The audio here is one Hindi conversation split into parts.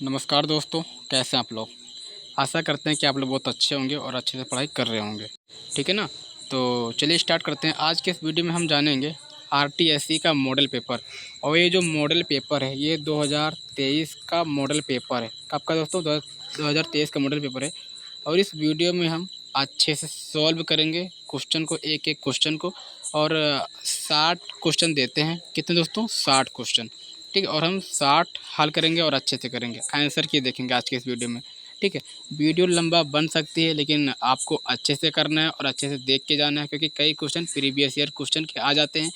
नमस्कार दोस्तों, कैसे हैं आप लोग। आशा करते हैं कि आप लोग बहुत अच्छे होंगे और अच्छे से पढ़ाई कर रहे होंगे। ठीक है ना। तो चलिए स्टार्ट करते हैं। आज के इस वीडियो में हम जानेंगे आरटीएससी का मॉडल पेपर। और ये जो मॉडल पेपर है ये 2023 का मॉडल पेपर है। कब का दोस्तों? 2023 का मॉडल पेपर है। और इस वीडियो में हम अच्छे से सॉल्व करेंगे क्वेश्चन को, एक एक क्वेश्चन को। और 60 क्वेश्चन देते हैं। कितने दोस्तों? 60 क्वेश्चन। ठीक है। और हम 60 हल करेंगे और अच्छे से करेंगे, आंसर की देखेंगे आज के इस वीडियो में। ठीक है। वीडियो लंबा बन सकती है लेकिन आपको अच्छे से करना है और अच्छे से देख के जाना है, क्योंकि कई क्वेश्चन प्रीवियस ईयर क्वेश्चन के आ जाते हैं,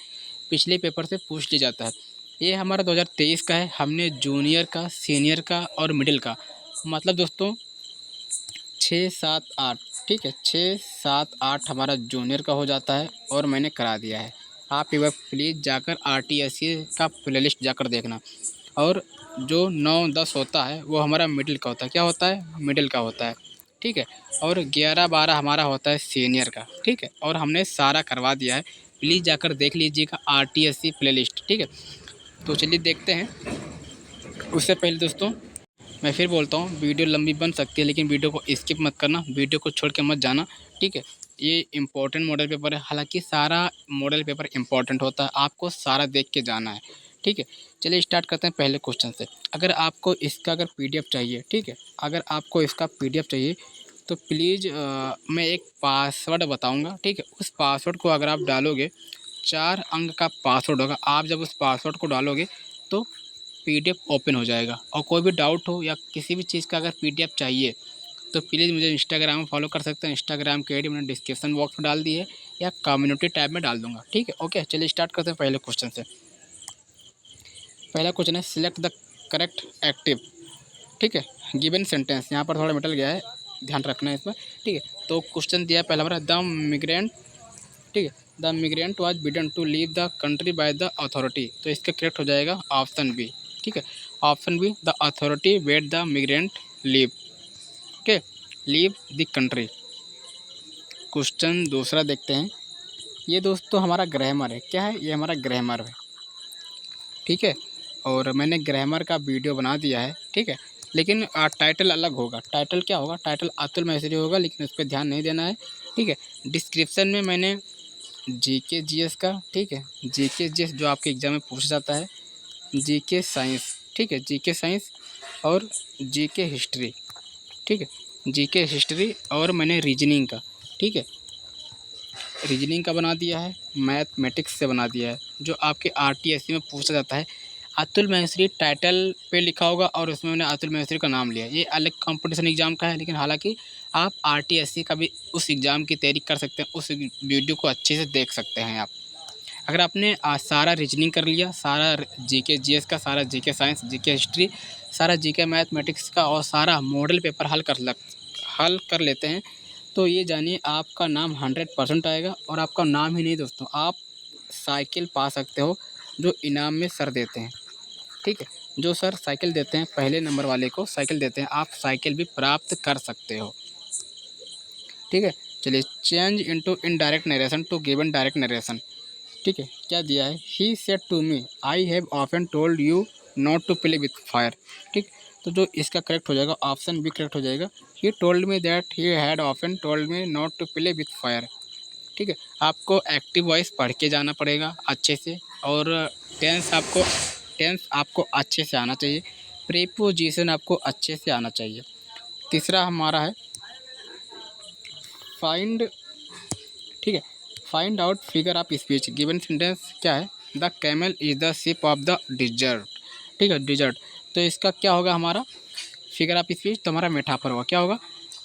पिछले पेपर से पूछ लिया जाता है। ये हमारा 2023 का है। हमने जूनियर का, सीनियर का और मिडिल का, मतलब दोस्तों 6, 7, 8। ठीक है, 6, 7, 8 हमारा जूनियर का हो जाता है और मैंने करा दिया है। आप एक बार प्लीज़ जाकर आरटीएससी का प्लेलिस्ट जाकर देखना। और जो 9, 10 होता है वो हमारा मिडिल का होता है। क्या होता है? मिडिल का होता है। ठीक है। और 11, 12 हमारा होता है सीनियर का। ठीक है। और हमने सारा करवा दिया है। प्लीज़ जाकर देख लीजिएगा आरटीएससी प्लेलिस्ट। ठीक है। तो चलिए देखते हैं। उससे पहले दोस्तों मैं फिर बोलता हूँ, वीडियो लंबी बन सकती है लेकिन वीडियो को स्किप मत करना, वीडियो को छोड़ के मत जाना। ठीक है। ये इंपॉर्टेंट मॉडल पेपर है। हालांकि सारा मॉडल पेपर इंपॉर्टेंट होता है, आपको सारा देख के जाना है। ठीक है। चलिए स्टार्ट करते हैं पहले क्वेश्चन से। अगर आपको इसका पीडीएफ चाहिए, ठीक है, अगर आपको इसका पीडीएफ चाहिए तो प्लीज़ मैं एक पासवर्ड बताऊँगा। ठीक है। उस पासवर्ड को अगर आप डालोगे, 4 अंक का पासवर्ड होगा। आप जब उस पासवर्ड को डालोगे तो पीडीएफ ओपन हो जाएगा। और कोई भी डाउट हो या किसी भी चीज़ का अगर पीडीएफ चाहिए तो प्लीज़ मुझे इंस्टाग्राम में फॉलो कर सकते हैं। इंस्टाग्राम की आईडी मैंने डिस्क्रिप्शन बॉक्स में डाल दी है या कम्युनिटी टैब में डाल दूंगा। ठीक है, ओके। चलिए स्टार्ट करते हैं पहले क्वेश्चन से। पहला क्वेश्चन है, सिलेक्ट द करेक्ट एक्टिव। ठीक है। गिवन सेंटेंस, यहाँ पर थोड़ा मिटल गया है, ध्यान रखना है इसमें। ठीक है। तो क्वेश्चन दिया पहला हमारा, द मिग्रेंट। ठीक है। The migrant was bidden to leave the country by the authority. तो इसका करेक्ट हो जाएगा ऑप्शन बी। ठीक है। Option B, the authority wait the migrant leave. Okay, leave the country. Question दूसरा देखते हैं। ये दोस्तों हमारा ग्रामर है। क्या है? ये हमारा ग्रामर है। ठीक है। और मैंने ग्रामर का वीडियो बना दिया है। ठीक है। लेकिन टाइटल अलग होगा। टाइटल क्या होगा? टाइटल अतुल महसरी होगा, लेकिन उस पर ध्यान नहीं देना है। ठीक है। डिस्क्रिप्शन में मैंने जीके जीएस का, ठीक है, जीके जीएस जो आपके एग्ज़ाम में पूछा जाता है, जीके साइंस, ठीक है, जीके साइंस और जीके हिस्ट्री। ठीक है। जीके हिस्ट्री और मैंने रीजनिंग का, ठीक है, रीजनिंग का बना दिया है, मैथमेटिक्स से बना दिया है, जो आपके आरटीएससी में पूछा जाता है। अतुल महसरी टाइटल पे लिखा होगा और उसमें मैंने अतुल महसरी का नाम लिया। ये अलग कंपटीशन एग्ज़ाम का है, लेकिन हालांकि आप आरटीएससी का भी उस एग्ज़ाम की तैयारी कर सकते हैं। उस वीडियो को अच्छे से देख सकते हैं आप। अगर आपने सारा रीजनिंग कर लिया, सारा जीके जीएस का, सारा जीके साइंस, जीके हिस्ट्री, सारा जीके मैथमेटिक्स का और सारा मॉडल पेपर हल कर लेते हैं, तो ये जानिए आपका नाम 100% आएगा। और आपका नाम ही नहीं दोस्तों, आप साइकिल पा सकते हो जो इनाम में सर देते हैं। ठीक है। जो सर साइकिल देते हैं, पहले नंबर वाले को साइकिल देते हैं, आप साइकिल भी प्राप्त कर सकते हो। ठीक है। चलिए, change into indirect narration to given direct narration. ठीक है। क्या दिया है? He said to me I have often told you not to play with fire. ठीक। तो जो इसका करेक्ट हो जाएगा, ऑप्शन बी करेक्ट हो जाएगा। He told me that he had often told me not to play with fire. ठीक है। आपको एक्टिव वॉइस पढ़ के जाना पड़ेगा अच्छे से। और टेंस आपको अच्छे से आना चाहिए। प्रीपोजिशन आपको अच्छे से आना चाहिए। तीसरा हमारा है फाइंड। ठीक है। Find out figure of speech. Given sentence क्या है? The camel is the ship of the dessert. ठीक है, डिजर्ट। तो इसका क्या होगा? हमारा फिगर ऑफ स्पीच तो हमारा मेटाफर होगा। क्या होगा?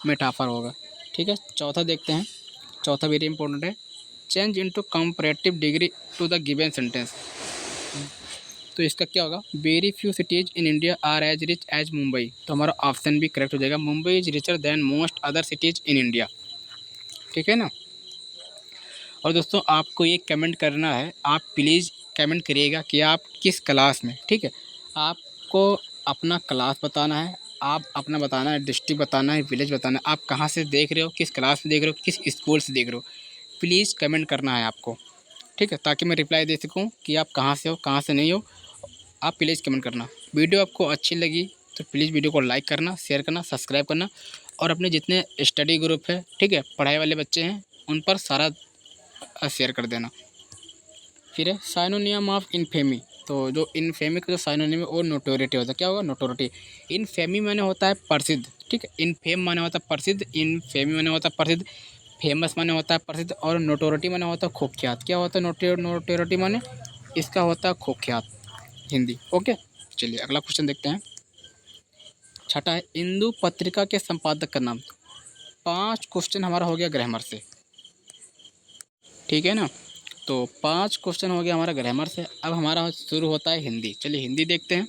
मेटाफर होगा। ठीक है। चौथा देखते हैं। चौथा वेरी इंपॉर्टेंट है, change into comparative degree to the given sentence. तो इसका क्या होगा? Very few cities in India are as rich as Mumbai. तो हमारा ऑप्शन भी करेक्ट हो जाएगा। Mumbai is richer than most other cities in India. ठीक है ना। और दोस्तों आपको ये कमेंट करना है, आप प्लीज़ कमेंट करिएगा कि आप किस क्लास में। ठीक है। आपको अपना क्लास बताना है, आप अपना बताना है, डिस्ट्रिक्ट बताना है, विलेज बताना है, आप कहाँ से देख रहे हो, किस क्लास से देख रहे हो, किस स्कूल से देख रहे हो। प्लीज़ कमेंट करना है आपको। ठीक है, ताकि मैं रिप्लाई दे सकूँ कि आप कहाँ से हो, कहाँ से नहीं हो। आप प्लीज़ कमेंट करना। वीडियो आपको अच्छी लगी तो प्लीज़ वीडियो को लाइक करना, शेयर करना, सब्सक्राइब करना और अपने जितने स्टडी ग्रुप है, ठीक है, पढ़ाई वाले बच्चे हैं, उन पर सारा शेयर कर देना। फिर है साइनोनियम ऑफ इनफेमी। तो जो इनफेमी का जो साइनोनिम है वो नोटोरिटी होता है। क्या होगा? नोटोरिटी। इनफेमी माने होता है प्रसिद्ध, ठीक है। इनफेम माने होता है प्रसिद्ध, इनफेमी माने होता है प्रसिद्ध, फेमस माने होता है प्रसिद्ध और नोटोरिटी माने होता है कुख्यात। क्या होता है नोटोरिटी माने? इसका होता है कुख्यात, हिंदी। ओके, चलिए अगला क्वेश्चन देखते हैं। छठा है इंदु पत्रिका के संपादक का नाम। 5 क्वेश्चन हमारा हो गया ग्रामर से, ठीक है ना। तो 5 क्वेश्चन हो गया हमारा ग्रामर से। अब हमारा शुरू होता है हिंदी। चलिए हिंदी देखते हैं।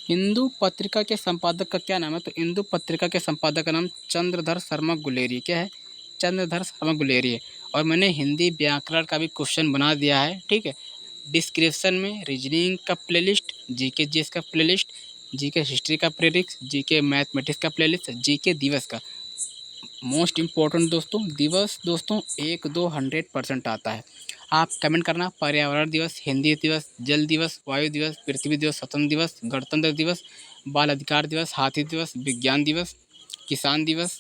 हिंदू पत्रिका के संपादक का क्या नाम है? तो हिंदू पत्रिका के संपादक का नाम चंद्रधर शर्मा गुलेरी। क्या है? चंद्रधर शर्मा गुलेरी है। और मैंने हिंदी व्याकरण का भी क्वेश्चन बना दिया है, ठीक है। डिस्क्रिप्शन में रीजनिंग का प्लेलिस्ट, जीके जीएस का प्लेलिस्ट, जीके हिस्ट्री का प्लेलिस्ट, जीके मैथमेटिक्स का प्लेलिस्ट, जीके दिवस का। मोस्ट इम्पोर्टेंट दोस्तों, दिवस दोस्तों 1, 2, 100% आता है। आप कमेंट करना पर्यावरण दिवस, हिंदी दिवस, जल दिवस, वायु दिवस, पृथ्वी दिवस, स्वतंत्र दिवस, गणतंत्र दिवस, बाल अधिकार दिवस, हाथी दिवस, विज्ञान दिवस, किसान दिवस,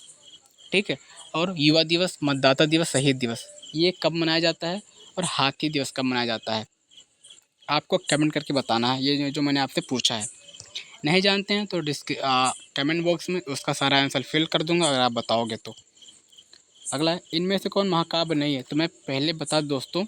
ठीक है। और युवा दिवस, मतदाता दिवस, शहीद दिवस, ये कब मनाया जाता है और हाथी दिवस कब मनाया जाता है, आपको कमेंट करके बताना है। ये जो मैंने आपसे पूछा है, नहीं जानते हैं तो कमेंट बॉक्स में उसका सारा आंसर फिल कर दूंगा अगर आप बताओगे तो। अगला है इनमें से कौन महाकाव्य नहीं है? तो मैं पहले बता दोस्तों,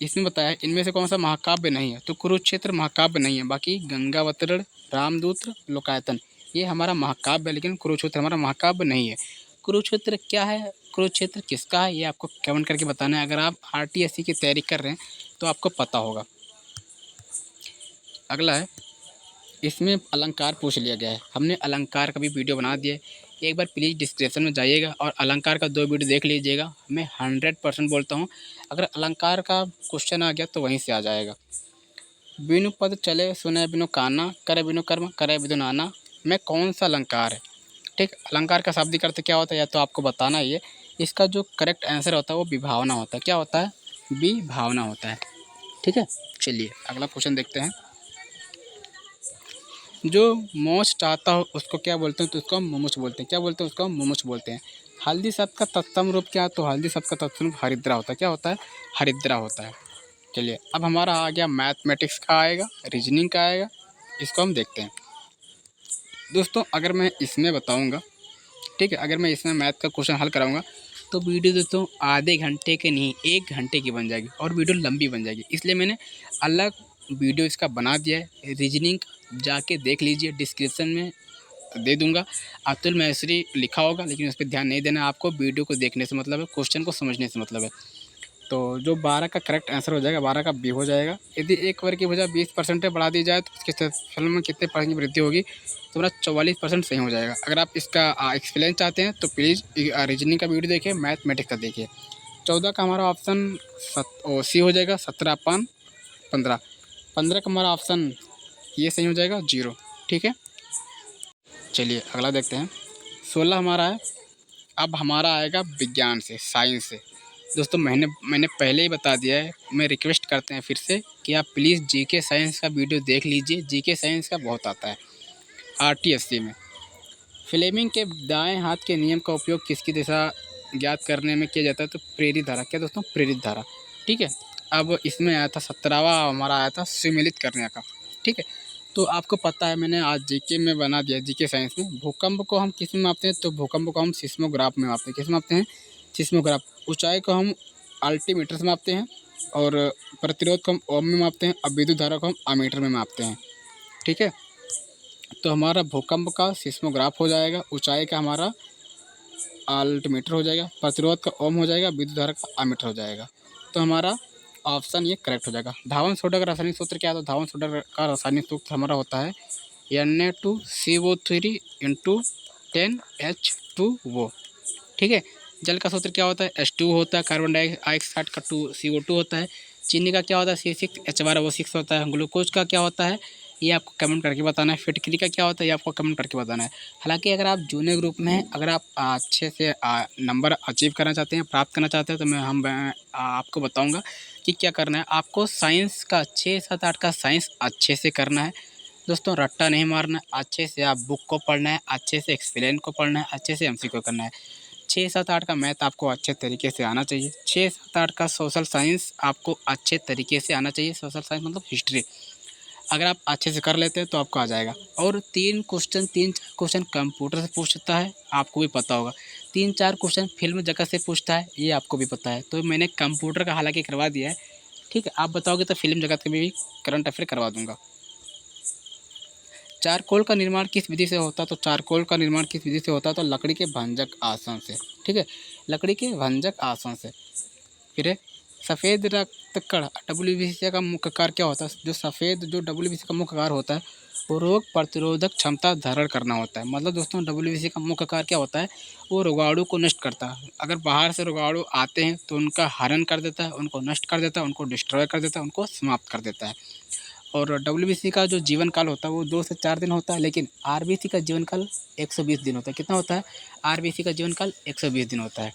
इसमें बताया इनमें से कौन सा महाकाव्य नहीं है। तो कुरुक्षेत्र महाकाव्य नहीं है, बाकी गंगावतरण, रामदूत, लोकायतन ये हमारा महाकाव्य है, लेकिन कुरुक्षेत्र हमारा महाकाव्य नहीं है। कुरुक्षेत्र क्या है, कुरुक्षेत्र किसका है, ये आपको कमेंट करके बताना है। अगर आप आरटीएससी की तैयारी कर रहे हैं तो आपको पता होगा। अगला है इसमें अलंकार पूछ लिया गया है। हमने अलंकार का भी वीडियो बना दिया है, एक बार प्लीज़ डिस्क्रिप्शन में जाइएगा और अलंकार का 2 वीडियो देख लीजिएगा। मैं 100% बोलता हूँ, अगर अलंकार का क्वेश्चन आ गया तो वहीं से आ जाएगा। बिनु पद चले सुने बिनु काना, करे बिनु कर्म करे बिनु नाना, में कौन सा अलंकार है? ठीक, अलंकार का शाब्दिक अर्थ क्या होता है या तो आपको बताना ही है। इसका जो करेक्ट आंसर होता है वो विभावना होता है। क्या होता है? विभावना होता है, ठीक है। चलिए अगला क्वेश्चन देखते हैं। जो मोच चाहता हो उसको क्या बोलते हैं? तो उसको हम मुमुच बोलते हैं। क्या बोलते हैं? उसको हम मुमुच बोलते हैं। हल्दी शब्द का तत्सम रूप क्या है? तो हल्दी शब्द का तत्सम रूप हरिद्रा होता है। क्या होता है? हरिद्रा होता है। चलिए अब हमारा आ गया मैथमेटिक्स का आएगा, रीजनिंग का आएगा, इसको हम देखते हैं। दोस्तों अगर मैं इसमें बताऊँगा, ठीक है, अगर मैं इसमें मैथ का क्वेश्चन हल कराऊँगा तो वीडियो दोस्तों आधे घंटे के नहीं 1 घंटे की बन जाएगी और वीडियो लंबी बन जाएगी। इसलिए मैंने अलग वीडियो इसका बना दिया है। रीजनिंग जाके देख लीजिए, डिस्क्रिप्शन में दे दूंगा। अतुल महेश्वरी लिखा होगा, लेकिन उस पर ध्यान नहीं देना। आपको वीडियो को देखने से मतलब है, क्वेश्चन को समझने से मतलब है। तो जो 12 का करेक्ट आंसर हो जाएगा, 12 का बी हो जाएगा। यदि एक वर्ग की भुजा 20% बढ़ा दी जाए तो उसके फल में कितने % की वृद्धि होगी? तो मेरा 44% सही हो जाएगा। अगर आप इसका एक्सप्लेन चाहते हैं तो प्लीज़ रीजनिंग का वीडियो देखिए, मैथमेटिक्स का देखिए। 14 का हमारा ऑप्शन सी हो जाएगा, 17/15। 15 का हमारा ऑप्शन ये सही हो जाएगा, 0, ठीक है। चलिए अगला देखते हैं। 16 हमारा है। अब हमारा आएगा विज्ञान से, साइंस से। दोस्तों मैंने पहले ही बता दिया है, मैं रिक्वेस्ट करते हैं फिर से कि आप प्लीज़ जीके साइंस का वीडियो देख लीजिए। जीके साइंस का बहुत आता है आरटीएससी में। फ्लेमिंग के दाएं हाथ के नियम का उपयोग किसकी दिशा ज्ञात करने में किया जाता है? तो प्रेरित धारा। क्या दोस्तों? प्रेरित धारा, ठीक है। अब इसमें आया था 17वां हमारा आया था सम्मिलित करने का, ठीक है। तो आपको पता है मैंने आज जीके में बना दिया, जीके साइंस में। भूकंप को हम किस में मापते हैं? तो भूकंप को हम सिस्मोग्राफ में मापते हैं। किस में मापते हैं? सिस्मोग्राफ। ऊंचाई को हम अल्टीमीटर से मापते हैं और प्रतिरोध को हम ओम में मापते हैं और विद्युत धारा को हम अमीटर में मापते हैं, ठीक है। तो हमारा भूकंप का सिस्मोग्राफ हो जाएगा, ऊंचाई का हमारा अल्टीमीटर हो जाएगा, प्रतिरोध का ओम हो जाएगा, विद्युत धारा का अमीटर हो जाएगा। तो हमारा ऑप्शन ये करेक्ट हो जाएगा। धावन सोडा का रासायनिक सूत्र क्या है? तो धावन सोडा का रासायनिक सूत्र हमारा होता है Na2CO3 × 10H2O, ठीक है। जल का सूत्र क्या होता है? H2 होता है। कार्बन डाइऑक्साइड का CO2 होता है। चीनी का क्या होता है? C6H12O6 होता है। ग्लूकोज का क्या होता है? ये आपको कमेंट करके बताना है। फिटकरी का क्या होता है? ये आपको कमेंट करके बताना है। हालांकि अगर आप जूनियर ग्रुप में हैं, अगर आप अच्छे से नंबर अचीव करना चाहते हैं, प्राप्त करना चाहते हैं, तो मैं आपको बताऊंगा कि क्या करना है। आपको साइंस का 6, 7, 8 का साइंस अच्छे से करना है। दोस्तों रट्टा नहीं मारना, अच्छे से आप बुक को पढ़ना है, अच्छे से एक्सप्लेन को पढ़ना है, अच्छे से एमसीक्यू करना है। 6, 7, 8 का मैथ आपको अच्छे तरीके से आना चाहिए। 6, 7, 8 का सोशल साइंस आपको अच्छे तरीके से आना चाहिए। सोशल साइंस मतलब हिस्ट्री, अगर आप अच्छे से कर लेते हैं तो आपको आ जाएगा। और 3 4 क्वेश्चन कंप्यूटर से पूछता है, आपको भी पता होगा। 3-4 क्वेश्चन फिल्म जगत से पूछता है, ये आपको भी पता है। तो मैंने कंप्यूटर का हालांकि करवा दिया है, ठीक है। आप बताओगे तो फिल्म जगत का भी करंट अफेयर करवा दूंगा। चारकोल का निर्माण किस विधि से होता है? तो चारकोल का निर्माण किस विधि से होता है? तो लकड़ी के भंजक आसन से, ठीक है, लकड़ी के भंजक आसन से। फिर सफ़ेद रक्त कण डब्ल्यूबीसी का मुख्य कार्य क्या होता है? जो डब्ल्यूबीसी का मुख्य कार्य होता है वो रोग प्रतिरोधक क्षमता धारण करना होता है। मतलब दोस्तों डब्ल्यूबीसी का मुख्य कार्य क्या होता है? वो रोगाणु को नष्ट करता है। अगर बाहर से रोगाणु आते हैं तो उनका हरण कर देता है, उनको नष्ट कर देता है, उनको डिस्ट्रॉय कर देता है, उनको समाप्त कर देता है। और डब्ल्यूबीसी का जो जीवन काल होता है वो 2 से 4 दिन होता है, लेकिन आरबीसी का जीवन काल 120 दिन होता है। कितना होता है? आरबीसी का जीवन काल 120 दिन होता है।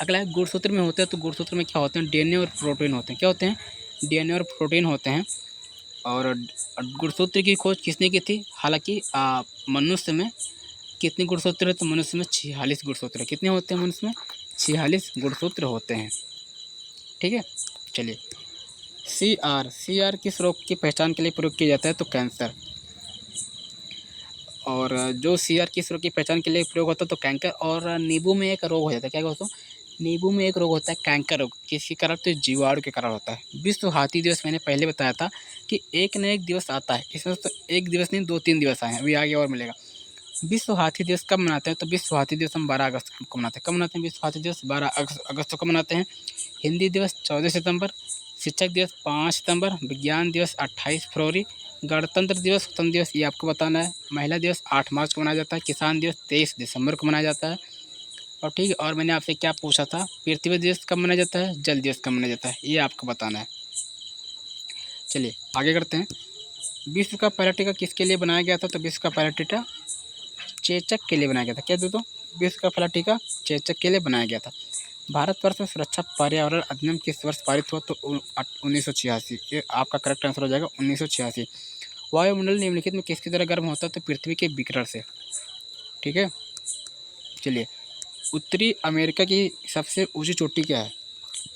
अगला है गुणसूत्र में होते हैं, तो गुणसूत्र में क्या होते हैं? डीएनए और प्रोटीन होते हैं। क्या होते हैं? डीएनए और प्रोटीन होते हैं। और गुणसूत्र की खोज किसने की थी? हालांकि मनुष्य में कितने गुणसूत्र है? तो मनुष्य में 46 गुणसूत्र है। कितने होते हैं मनुष्य में? 46 गुणसूत्र होते हैं, ठीक है। चलिए, सीआर किस रोग की पहचान के लिए प्रयोग किया जाता है? तो कैंसर। और जो सीआर किस रोग की पहचान के लिए प्रयोग होता है? तो कैंकर। और नींबू में एक रोग हो जाता है, क्या दोस्तों? नींबू में एक रोग होता है कैंकर रोग। किसके कारण? तो जीवाणु के कारण होता है। विश्व हाथी दिवस मैंने पहले बताया था कि एक न एक दिवस आता है, इसमें तो एक दिवस नहीं 2-3 दिवस आए हैं, अभी आगे और मिलेगा। विश्व हाथी दिवस कब मनाते हैं? तो विश्व हाथी दिवस हम 12 अगस्त को मनाते हैं। कब मनाते हैं विश्व हाथी दिवस? 12 अगस्त को मनाते हैं। हिंदी दिवस 14 सितंबर, शिक्षक दिवस 5 सितंबर, विज्ञान दिवस 28 फरवरी, गणतंत्र दिवस, स्वतंत्र दिवस ये आपको बताना है। महिला दिवस 8 मार्च को मनाया जाता है। किसान दिवस 23 दिसंबर को मनाया जाता है। और ठीक है, और मैंने आपसे क्या पूछा था? पृथ्वी दिवस कब मनाया जाता है? जल दिवस कब मनाया जाता है? ये आपको बताना है। चलिए आगे करते हैं। विश्व का पहला टीका किसके लिए बनाया गया था? तो विश्व का पहला टीका चेचक के लिए बनाया गया था। क्या दोस्तों? विश्व का पहला टीका चेचक के लिए बनाया गया था। भारतवर्ष में सुरक्षा पर्यावरण अधिनियम किस वर्ष पारित हुआ? तो 1986। ये आपका करेक्ट आंसर हो जाएगा 1986। वायुमंडल निम्नलिखित में किसकी तरह गर्म होता है? तो पृथ्वी के विकिरण से, ठीक है। चलिए, उत्तरी अमेरिका की सबसे ऊंची चोटी क्या है?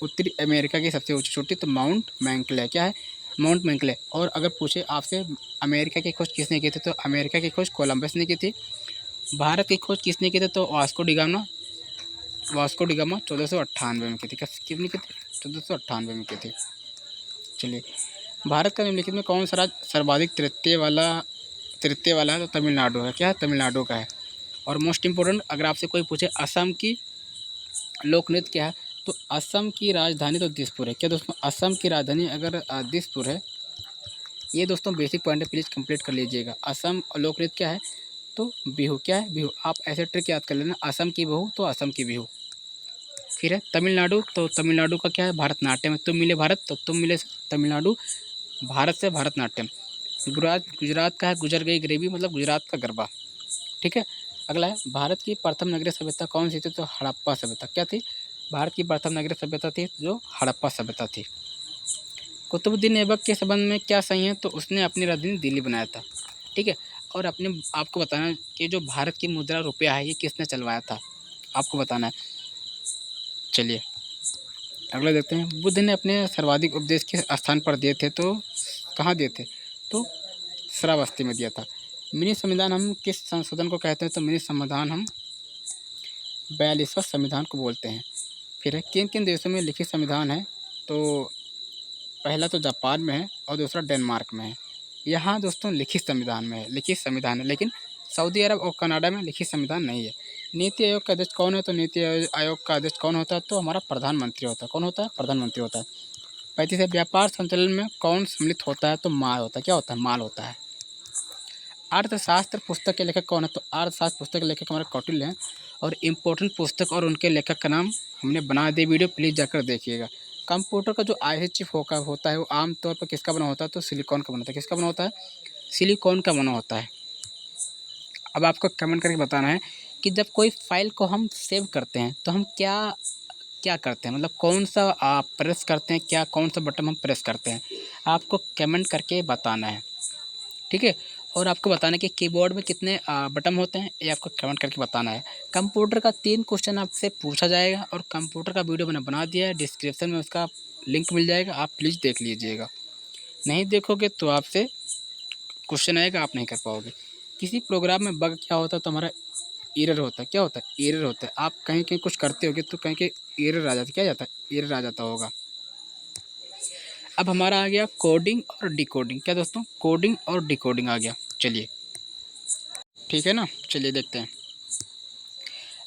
उत्तरी अमेरिका की सबसे ऊंची चोटी तो माउंट मैकले। क्या है? Mount McClay. और अगर पूछे आपसे अमेरिका की खोज किसने की थी? तो अमेरिका की खोज कोलंबस ने की थी। भारत की खोज किसने की थी? तो वास्को डिगामा 1498 में की थी। कितनी की थी? 1498 में की थी। चलिए, भारत का निम्नलिखित में कौन सा राज्य सर्वाधिक तृतीय वाला है? तो तमिलनाडु है। क्या है? तमिलनाडु का है। और मोस्ट इम्पोर्टेंट, अगर आपसे कोई पूछे असम की लोक नृत्य क्या है? तो असम की राजधानी तो दिसपुर है। क्या दोस्तों? असम की राजधानी अगर दिसपुर है। ये दोस्तों बेसिक पॉइंट है, प्लीज़ कंप्लीट कर लीजिएगा। असम लोक नृत्य क्या है? तो बिहू। क्या है? बिहू। आप ऐसे ट्रिक याद कर लेना, असम की बहू तो असम की बिहू। फिर है तमिलनाडु, तो तमिलनाडु का क्या है? भरतनाट्यम। तुम मिले भारत तो तुम मिले तमिलनाडु, भारत से भरतनाट्यम। गुजरात का है गुजर गई ग्रेवी, मतलब गुजरात का गरबा, ठीक है। अगला है भारत की प्रथम नगरीय सभ्यता कौन सी थी? तो हड़प्पा सभ्यता। क्या थी? भारत की प्रथम नगरीय सभ्यता थी जो हड़प्पा सभ्यता थी। कुतुबुद्दीन ऐबक के संबंध में क्या सही है? तो उसने अपनी राजधानी दिल्ली बनाया था, ठीक है। और अपने आपको बताना है कि जो भारत की मुद्रा रुपया है ये किसने चलवाया था, आपको बताना है। चलिए अगला देखते हैं। बुद्ध ने अपने सर्वाधिक उपदेश किस स्थान पर दिए थे? तो कहाँ दिए थे? तो श्रावस्ती में दिया था। मिनी संविधान हम किस संशोधन को कहते हैं? तो मिनी संविधान हम 42वां संविधान को बोलते हैं। फिर है किन किन देशों में लिखित संविधान है? तो पहला तो जापान में है और दूसरा डेनमार्क में है। यहाँ दोस्तों लिखित संविधान में है, लिखित संविधान है, लेकिन सऊदी अरब और कनाडा में लिखित संविधान नहीं है। नीति आयोग का अध्यक्ष कौन है? तो नीति आयोग का अध्यक्ष कौन होता है? तो हमारा प्रधानमंत्री होता है। कौन होता है? प्रधानमंत्री होता है। 35 है व्यापार संचालन में कौन सम्मिलित होता है? तो माल होता है। क्या होता है? माल होता है। अर्थशास्त्र पुस्तक के लेखक कौन है? तो अर्थशास्त्र पुस्तक के लेखक हमारे कौटिल्य हैं। और इम्पोर्टेंट पुस्तक और उनके लेखक का नाम हमने बना दिया वीडियो, प्लीज़ जाकर देखिएगा। कंप्यूटर का जो आईसी चिप होता है वो आमतौर पर किसका बना होता है? तो सिलिकॉन का बना होता है। किसका बना होता है? सिलिकॉन का बना होता है। अब आपको कमेंट करके बताना है कि जब कोई फाइल को हम सेव करते हैं तो हम क्या क्या करते हैं, मतलब कौन सा आप प्रेस करते हैं, क्या कौन सा बटन हम प्रेस करते हैं, आपको कमेंट करके बताना है। ठीक है। और आपको बताना है कि कीबोर्ड में कितने बटन होते हैं, ये आपको कमेंट करके बताना है। कंप्यूटर का 3 क्वेश्चन आपसे पूछा जाएगा और कंप्यूटर का वीडियो मैंने बना दिया है, डिस्क्रिप्शन में उसका लिंक मिल जाएगा, आप प्लीज़ देख लीजिएगा। नहीं देखोगे तो आपसे क्वेश्चन आएगा, आप नहीं कर पाओगे। किसी प्रोग्राम में बग क्या होता है तो हमारा एरर होता है। क्या होता है? एरर होता है। आप कहीं कहीं कुछ करते होगे तो कहीं कहीं एरर आ जाता है। क्या जाता है? एरर आ जाता होगा। अब हमारा आ गया कोडिंग और डिकोडिंग। क्या दोस्तों? कोडिंग और डिकोडिंग आ गया। चलिए, ठीक है ना, चलिए देखते हैं।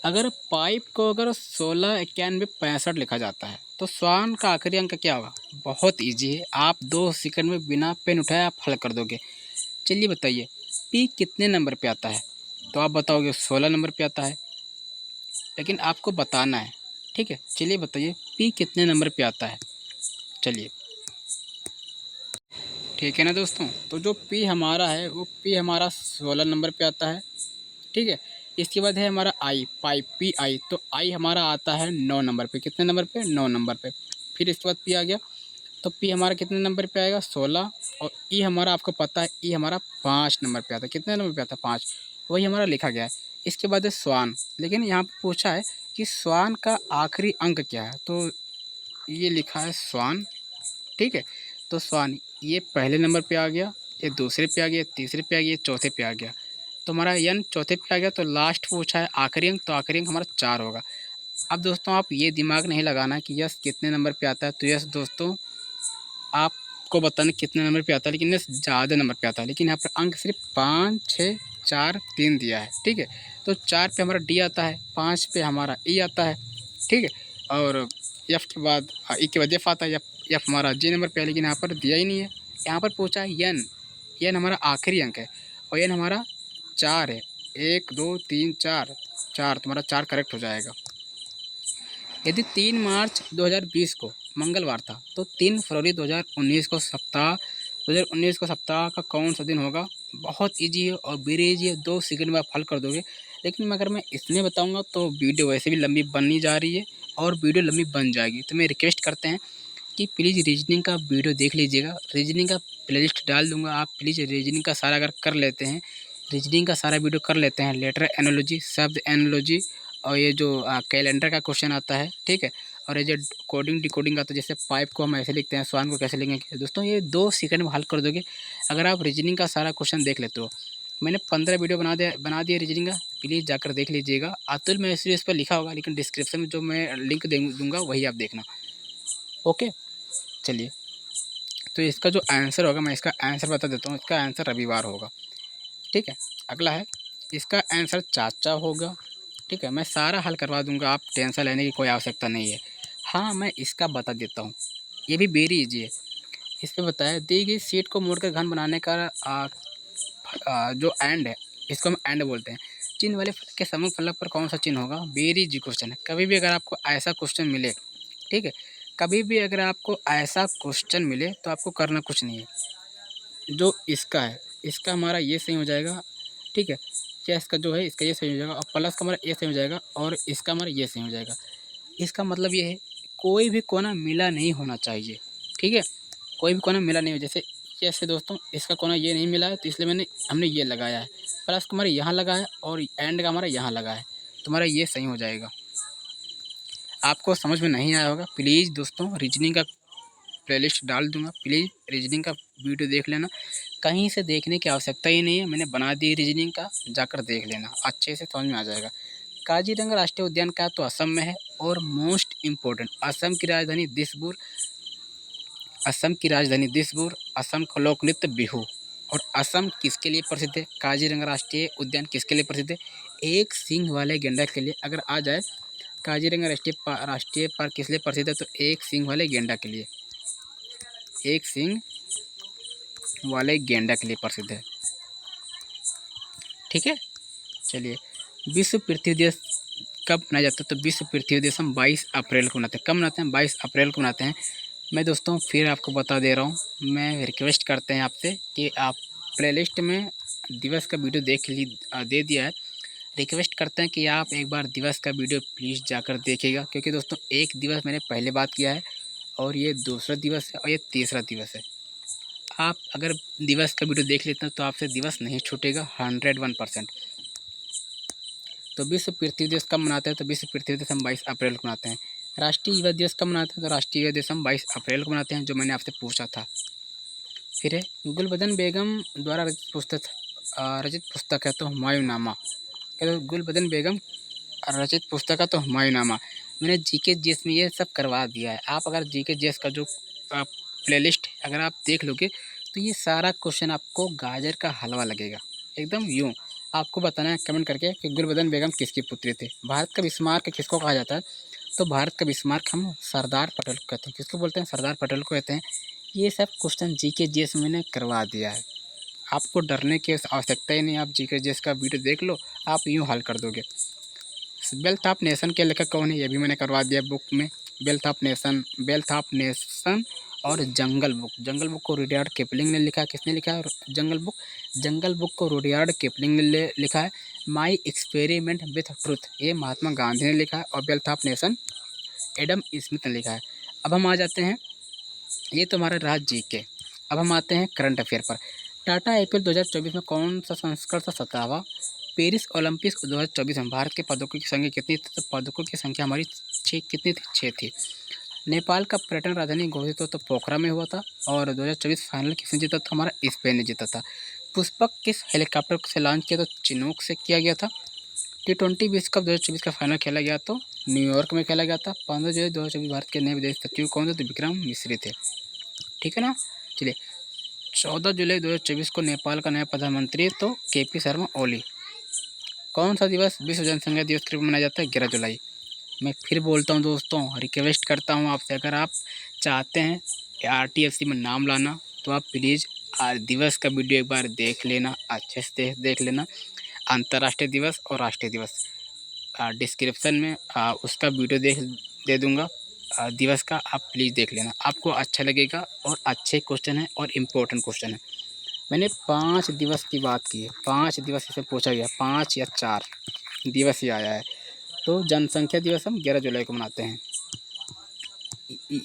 अगर पाइप को अगर 16 91 65 लिखा जाता है तो श्वान का आखिरी अंक क्या होगा? बहुत इजी है, आप 2 सेकंड में बिना पेन उठाए आप हल कर दोगे। चलिए बताइए, पी कितने नंबर पे आता है? तो आप बताओगे 16 नंबर पे आता है, लेकिन आपको बताना है। ठीक है, चलिए बताइए पी कितने नंबर पे आता है। चलिए, ठीक है ना दोस्तों, तो जो पी हमारा है वो पी हमारा 16 नंबर पे आता है। ठीक है, इसके बाद है हमारा आई, पाई पी आई, तो आई हमारा आता है 9 नंबर पे। कितने नंबर पे? 9 नंबर पे। फिर इसके बाद पी आ गया, तो पी हमारा कितने नंबर पे आएगा? 16। और ई हमारा आपको पता है, ई हमारा 5 नंबर पे आता है। कितने नंबर पे आता है? 5। वही हमारा लिखा गया है। इसके बाद है श्वान, लेकिन यहाँ पे पूछा है कि श्वान का आखिरी अंक क्या है, तो ये लिखा है श्वान। ठीक है, तो श्वान ये पहले नंबर पे आ गया, ये दूसरे पे आ गया, तीसरे पे आ गया, चौथे पे आ गया। तो हमारा यन चौथे पे आ गया, तो लास्ट पूछा है आखिरी अंक, तो आखिरी अंक हमारा 4 होगा। अब दोस्तों आप ये दिमाग नहीं लगाना कि यस कितने नंबर पे आता है, तो यस दोस्तों आपको बताना कितने नंबर पे आता है, लेकिन यस ज़्यादा नंबर पे आता है। लेकिन यहाँ पर अंक सिर्फ 5 6 4 3 दिया है। ठीक है, तो 4 पे हमारा डी आता है, 5 पे हमारा ई आता है। ठीक है, और एफ के बाद ई के बाद एफ आता है। एफ हमारा जी नंबर पे है, लेकिन यहाँ पर दिया ही नहीं है। यहाँ पर पूछा है यन, यन हमारा आखिरी अंक है और यन हमारा 4 है। 1 2 3 4, 4 तुम्हारा 4 करेक्ट हो जाएगा। यदि 3 मार्च 2020 को मंगलवार था तो 3 फरवरी 2019 को सप्ताह का कौन सा दिन होगा? बहुत इजी है और वेरी इजी है, 2 सेकंड में आप हल कर दोगे। लेकिन अगर मैं इसमें बताऊंगा तो वीडियो वैसे भी लंबी बननी जा रही है और वीडियो लंबी बन जाएगी। तो मैं रिक्वेस्ट करते हैं कि प्लीज़ रीजनिंग का वीडियो देख लीजिएगा। रीजनिंग का प्लेलिस्ट डाल दूंगा, आप प्लीज़ रीजनिंग का सारा अगर कर लेते हैं, रीजनिंग का सारा वीडियो कर लेते हैं, लेटर एनोलॉजी, शब्द एनोलॉजी, और ये जो कैलेंडर का क्वेश्चन आता है। ठीक है, और ये जो कोडिंग डिकोडिंग आता है, जैसे पाइप को हम ऐसे लिखते हैं, स्वान को कैसे लिखेंगे, दोस्तों ये 2 सेकंड में हल कर दोगे अगर आप रीजनिंग का सारा क्वेश्चन देख लेते हो। मैंने 15 वीडियो बना दिया रीजनिंग का, प्लीज़ जाकर देख लीजिएगा। अतुल में इस पर लिखा होगा, लेकिन डिस्क्रिप्शन में जो मैं लिंक दूंगा वही आप देखना। ओके, चलिए, तो इसका जो आंसर होगा, मैं इसका आंसर बता देता हूँ। इसका आंसर रविवार होगा। ठीक है, अगला है, इसका आंसर चाचा होगा। ठीक है, मैं सारा हल करवा दूंगा, आप टेंशन लेने की कोई आवश्यकता नहीं है। हाँ, मैं इसका बता देता हूँ, ये भी वेरी इजी है। इस पे बताया, दी गई सीट को मोड़कर घन बनाने का जो एंड है, इसको हम एंड बोलते हैं। चिन्ह वाले फलक के सम्मुख फलक पर कौन सा चिन्ह होगा? वेरी इजी क्वेश्चन है। कभी भी अगर आपको ऐसा क्वेश्चन मिले, ठीक है, कभी भी अगर आपको ऐसा क्वेश्चन मिले तो आपको करना कुछ नहीं है। जो इसका है, इसका हमारा ये सही हो जाएगा। ठीक है, या इसका जो है, इसका ये सही हो जाएगा, और प्लस का हमारा ये सही हो जाएगा, और इसका हमारा ये सही हो जाएगा। इसका मतलब ये है, कोई भी कोना मिला नहीं होना चाहिए। ठीक है, कोई भी कोना मिला नहीं हो, जैसे कैसे दोस्तों, इसका कोना ये नहीं मिला है तो इसलिए हमने ये लगाया है, प्लस का हमारा यहाँ लगा है और एंड का हमारा यहाँ लगा है, तो हमारा ये सही हो जाएगा। आपको समझ में नहीं आया होगा, प्लीज़ दोस्तों रीजनिंग का प्लेलिस्ट डाल दूंगा, प्लीज़ रीजनिंग का वीडियो देख लेना। कहीं से देखने की आवश्यकता ही नहीं है, मैंने बना दी रीजनिंग का, जाकर देख लेना, अच्छे से समझ में आ जाएगा। काजीरंगा राष्ट्रीय उद्यान का तो असम में है, और मोस्ट इम्पोर्टेंट, असम की राजधानी दिसपुर, असम की राजधानी दिसपुर, असम का लोक नृत्य बिहू। और असम किसके लिए प्रसिद्ध है? काजीरंगा राष्ट्रीय उद्यान किसके लिए प्रसिद्ध है? एक सींग वाले गेंडा के लिए। अगर आ जाए काजीरंगा राष्ट्रीय पार्क किस लिए प्रसिद्ध है, तो एक सींग वाले गेंडा के लिए, एक सींग वाले गेंडा के लिए प्रसिद्ध है। ठीक है, चलिए, विश्व पृथ्वी दिवस कब मनाया जाता है? तो विश्व पृथ्वी दिवस हम 22 अप्रैल को मनाते हैं। कब मनाते हैं? 22 अप्रैल को मनाते हैं। मैं दोस्तों फिर आपको बता दे रहा हूँ, मैं रिक्वेस्ट करते हैं आपसे कि आप प्लेलिस्ट में दिवस का वीडियो दे दिया है। रिक्वेस्ट करते हैं कि आप एक बार दिवस का वीडियो प्लीज़ जाकर देखिएगा, क्योंकि दोस्तों एक दिवस मैंने पहले बात किया है और ये दूसरा दिवस है और ये तीसरा दिवस है। आप अगर दिवस का वीडियो देख लेते हैं तो आपसे दिवस नहीं छूटेगा 101%। तो विश्व पृथ्वी दिवस कब मनाते हैं? तो विश्व पृथ्वी दिवस हम 22 अप्रैल को मनाते हैं। राष्ट्रीय युवा दिवस कब मनाते हैं? तो राष्ट्रीय युवा दिवस हम 22 अप्रैल को मनाते हैं, जो मैंने आपसे पूछा था। फिर है गुलबदन बेगम द्वारा रचित पुस्तक है तो हुमायूंनामा। तो गुलबदन बेगम रचित पुस्तक है तो हुमायूंनामा। मैंने जीके जीएस में ये सब करवा दिया है। आप अगर जीके जीएस का जो प्लेलिस्ट अगर आप देख लोगे तो ये सारा क्वेश्चन आपको गाजर का हलवा लगेगा, एकदम यूँ। आपको बताना है कमेंट करके कि गुलबदन बेगम किसकी पुत्री थे। भारत का बिस्मार्क किसको कहा जाता है? तो भारत का बिस्मार्क हम सरदार पटेल को कहते हैं। किसको बोलते हैं? सरदार पटेल को कहते हैं। ये सब क्वेश्चन जीके जीएस मैंने करवा दिया है, आपको डरने की आवश्यकता ही नहीं। आप जीके जीएस का वीडियो देख लो, आप यूँ हल कर दोगे। वेल्थ ऑफ नेशन के लेखक कौन है? ये भी मैंने करवा दिया बुक में। वेल्थ ऑफ नेशन और जंगल बुक को रुडयार्ड किपलिंग ने लिखा है। किसने लिखा है जंगल बुक को रुडयार्ड किपलिंग ने लिखा है। माई एक्सपेरिमेंट विथ ट्रुथ ये महात्मा गांधी ने लिखा है। और wealth of nation Adam Smith ने लिखा है। अब हम आ जाते हैं, ये तो हमारा रहा जीके। अब हम आते हैं करंट अफेयर पर। टाटा आईपीएल 2024 में कौन सा संस्करण था? 17वां। पेरिस ओलंपिक्स 2024 में भारत के पदकों की संख्या कितनी थी? तो पदकों की संख्या हमारी 6 कितनी थी? 6 थी। नेपाल का पर्यटन राजधानी घोषित हो तो पोखरा में हुआ था। और 2024 फाइनल किसने जीता था? हमारा स्पेन ने जीता था। पुष्पक किस हेलीकॉप्टर से लॉन्च किया? तो चिनूक से किया गया था। T20 विश्व कप 2024 का फाइनल खेला गया तो न्यूयॉर्क में खेला गया था। 15 जुलाई 2024 भारत के नए विदेश सचिव कौन थे? तो विक्रम मिश्री थे। ठीक है ना। चलिए 14 जुलाई 2024 को नेपाल का नया प्रधानमंत्री तो KP शर्मा ओली। कौन सा दिवस विश्व जनसंख्या दिवस के रूप में मनाया जाता है? 11 जुलाई। मैं फिर बोलता हूँ दोस्तों, रिक्वेस्ट करता हूँ आपसे, अगर आप चाहते हैं कि RTFC में नाम लाना तो आप प्लीज़ दिवस का वीडियो एक बार देख लेना, अच्छे से देख लेना। अंतर्राष्ट्रीय दिवस और राष्ट्रीय दिवस डिस्क्रिप्शन में उसका वीडियो दे दूँगा दिवस का, आप प्लीज़ देख लेना, आपको अच्छा लगेगा। और अच्छे क्वेश्चन है और इम्पोर्टेंट क्वेश्चन है। मैंने 5 दिवस की बात की है, 5 दिवस इसे पूछा गया, 5 या 4 दिवस ही आया है। तो जनसंख्या दिवस हम 11 जुलाई को मनाते हैं।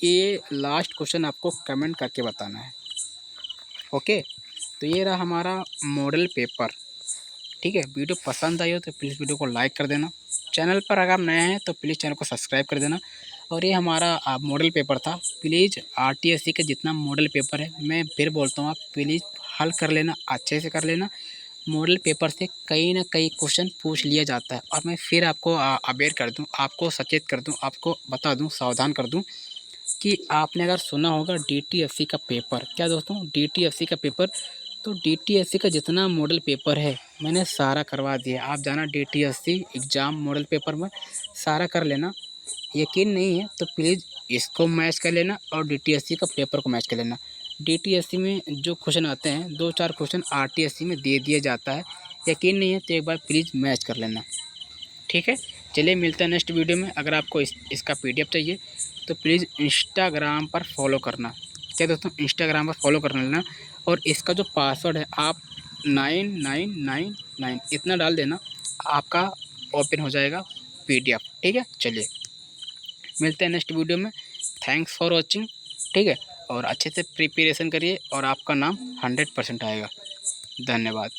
ये लास्ट क्वेश्चन आपको कमेंट करके बताना है। ओके, तो ये रहा हमारा मॉडल पेपर। ठीक है, वीडियो पसंद आई हो तो प्लीज़ वीडियो को लाइक कर देना। चैनल पर अगर नए हैं तो प्लीज़ चैनल को सब्सक्राइब कर देना। और ये हमारा मॉडल पेपर था। प्लीज़ RTSC का जितना मॉडल पेपर है, मैं फिर बोलता हूँ, आप प्लीज़ हल कर लेना, अच्छे से कर लेना। मॉडल पेपर से कई ना कई क्वेश्चन पूछ लिया जाता है। और मैं फिर आपको अवेयर कर दूँ, आपको सचेत कर दूँ, आपको बता दूँ, सावधान कर दूँ कि आपने अगर सुना होगा DTFC का पेपर, क्या दोस्तों DTFC का पेपर, तो DTFC का जितना मॉडल पेपर है मैंने सारा करवा दिया। आप जाना DTFC एग्ज़ाम मॉडल पेपर में सारा कर लेना। यकीन नहीं है तो प्लीज़ इसको मैच कर लेना और DTFC का पेपर को मैच कर लेना। DTFC में जो क्वेश्चन आते हैं 2-4 क्वेश्चन RTSC में दे दिया जाता है। यकीन नहीं है तो एक बार प्लीज़ मैच कर लेना। ठीक है, चलिए मिलते हैं नेक्स्ट वीडियो में। अगर आपको इसका PDF चाहिए तो प्लीज़ इंस्टाग्राम पर फॉलो करना। क्या दोस्तों, इंस्टाग्राम पर फॉलो कर लेना। और इसका जो पासवर्ड है आप 9999 इतना डाल देना, आपका ओपन हो जाएगा PDF। ठीक है, चलिए मिलते हैं नेक्स्ट वीडियो में। Thanks for watching. ठीक है, और अच्छे से प्रिपरेशन करिए और आपका नाम 100% आएगा। धन्यवाद।